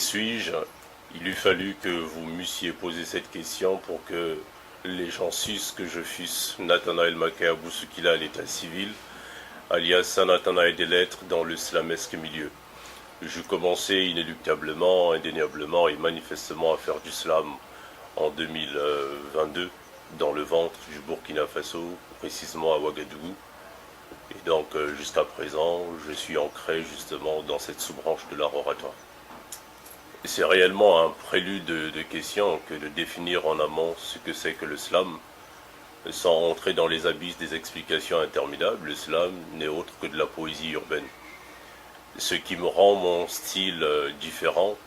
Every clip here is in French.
suis-je? Il eût fallu que vous m'eussiez posé cette question pour que les gens sussent que je fusse Nathanaël Makaya Boussoukila à l'état civil, alias Nathanaël des lettres dans le slamesque milieu. J'eus commencé inéluctablement, indéniablement et manifestement à faire du slam en 2022 dans le ventre du Burkina Faso, précisément à Ouagadougou. Et donc jusqu'à présent, je suis ancré justement dans cette sous-branche de l'art oratoire. C'est réellement un prélude de questions que de définir en amont ce que c'est que le slam. Sans entrer dans les abysses des explications interminables, le slam n'est autre que de la poésie urbaine. Ce qui me rend mon style différent,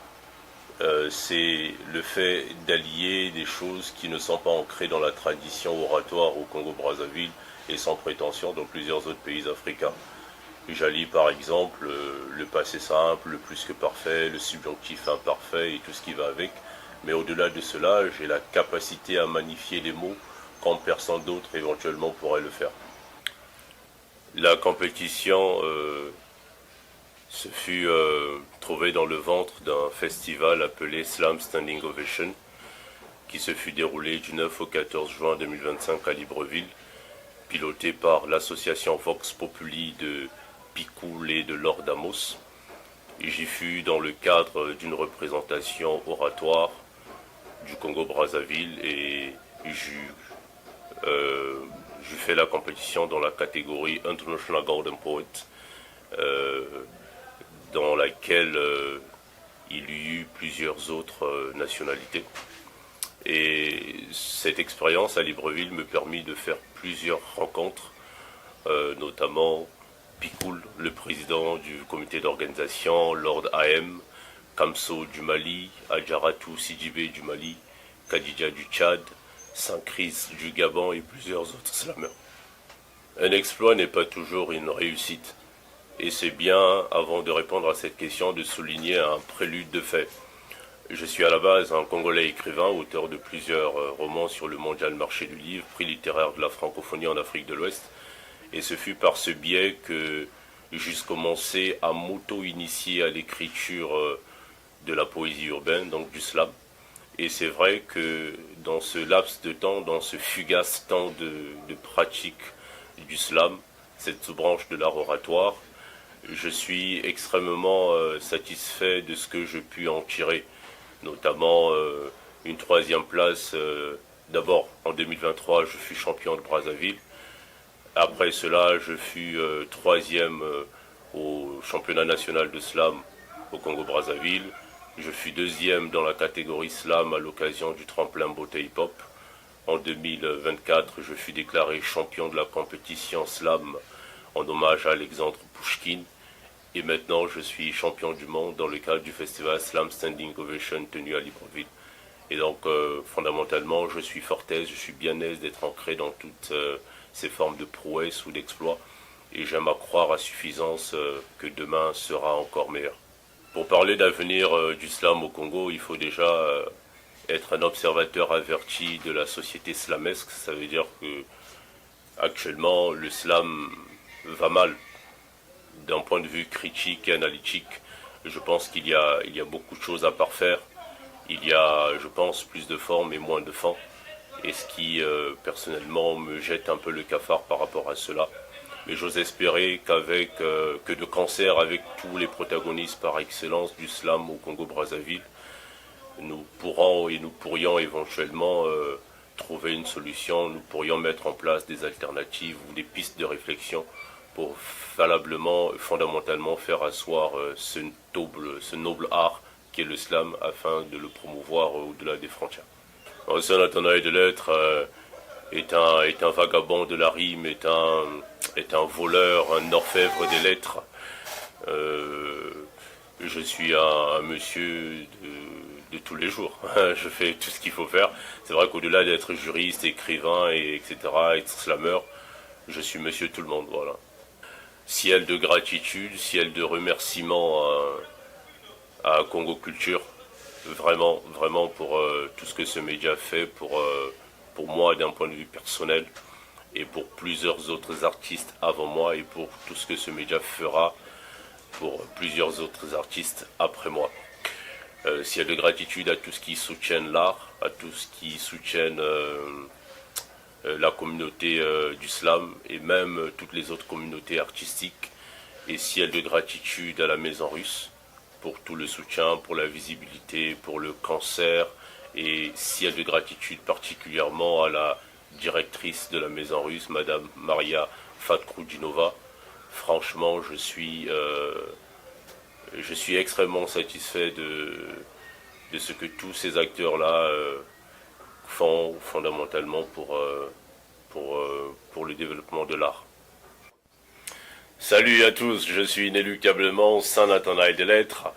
c'est le fait d'allier des choses qui ne sont pas ancrées dans la tradition oratoire au Congo-Brazzaville et sans prétention dans plusieurs autres pays africains. J'allie par exemple le passé simple, le plus que parfait, le subjonctif imparfait et tout ce qui va avec. Mais au-delà de cela, j'ai la capacité à magnifier les mots quand personne d'autre éventuellement pourrait le faire. La compétition se fut trouvée dans le ventre d'un festival appelé Slam Standing Ovation qui se fut déroulé du 9 au 14 juin 2025 à Libreville, piloté par l'association Vox Populi de Picoul et de Lord Amos. J'y fus dans le cadre d'une représentation oratoire du Congo-Brazzaville et j'eus fait la compétition dans la catégorie International Golden Poet, dans laquelle il y eut plusieurs autres nationalités. Et cette expérience à Libreville me permit de faire plusieurs rencontres, notamment Picoul, le président du comité d'organisation, Lord AM, Kamso du Mali, Adjaratou Sidibé du Mali, Kadidja du Tchad, Saint-Chris du Gabon et plusieurs autres slameurs. Un exploit n'est pas toujours une réussite. Et c'est bien, avant de répondre à cette question, de souligner un prélude de fait. Je suis à la base un Congolais écrivain, auteur de plusieurs romans sur le mondial marché du livre, prix littéraire de la francophonie en Afrique de l'Ouest. Et ce fut par ce biais que j'eusse commencé à m'auto-initier à l'écriture de la poésie urbaine, donc du slam. Et c'est vrai que dans ce laps de temps, dans ce fugace temps de pratique du slam, cette sous-branche de l'art oratoire, je suis extrêmement satisfait de ce que je puis en tirer, notamment une 3e place. D'abord, en 2023, je fus champion de Brazzaville. Après cela, je fus 3e au championnat national de slam au Congo-Brazzaville. Je fus 2e dans la catégorie slam à l'occasion du tremplin beauté hip-hop. En 2024, je fus déclaré champion de la compétition slam en hommage à Alexandre Pouchkine. Et maintenant, je suis champion du monde dans le cadre du festival Slam Standing Ovation tenu à Libreville. Et donc, fondamentalement, je suis fort aise, je suis bien aise d'être ancré dans toutes ces formes de prouesse ou d'exploit. Et j'aime à croire à suffisance que demain sera encore meilleur. Pour parler d'avenir du slam au Congo, il faut déjà être un observateur averti de la société slamesque. Ça veut dire que actuellement, le slam va mal. D'un point de vue critique et analytique, je pense qu'il y a beaucoup de choses à parfaire. Il y a, je pense, plus de forme et moins de fond. Et ce qui, personnellement, me jette un peu le cafard par rapport à cela. Mais j'ose espérer que de concert avec tous les protagonistes par excellence du slam au Congo-Brazzaville, nous pourrions éventuellement trouver une solution, nous pourrions mettre en place des alternatives ou des pistes de réflexion pour fondamentalement faire asseoir ce noble art qu'est le slam afin de le promouvoir au-delà des frontières. Ancien Nathanaël des lettres est un vagabond de la rime, est un voleur, un orfèvre des lettres. Je suis un monsieur de tous les jours. Je fais tout ce qu'il faut faire. C'est vrai qu'au-delà d'être juriste, écrivain, etc., être slameur, je suis monsieur tout le monde, voilà. Ciel de gratitude, ciel de remerciement à Congo Culture, vraiment, vraiment pour tout ce que ce média fait pour moi d'un point de vue personnel et pour plusieurs autres artistes avant moi et pour tout ce que ce média fera pour plusieurs autres artistes après moi. ciel de gratitude à tous qui soutiennent l'art, à tous qui soutiennent la communauté du slam et même toutes les autres communautés artistiques. Et ciel de gratitude à la Maison Russe pour tout le soutien, pour la visibilité, pour le cancer. Et ciel de gratitude particulièrement à la directrice de la Maison Russe, Madame Maria Fatkroudinova. Franchement, je suis extrêmement satisfait de ce que tous ces acteurs-là font fondamentalement pour le développement de l'art. Salut à tous, je suis inéluctablement Saint Nathanaël des Lettres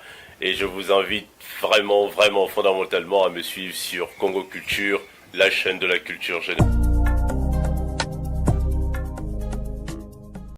et je vous invite vraiment fondamentalement à me suivre sur Congo Culture, la chaîne de la culture générale.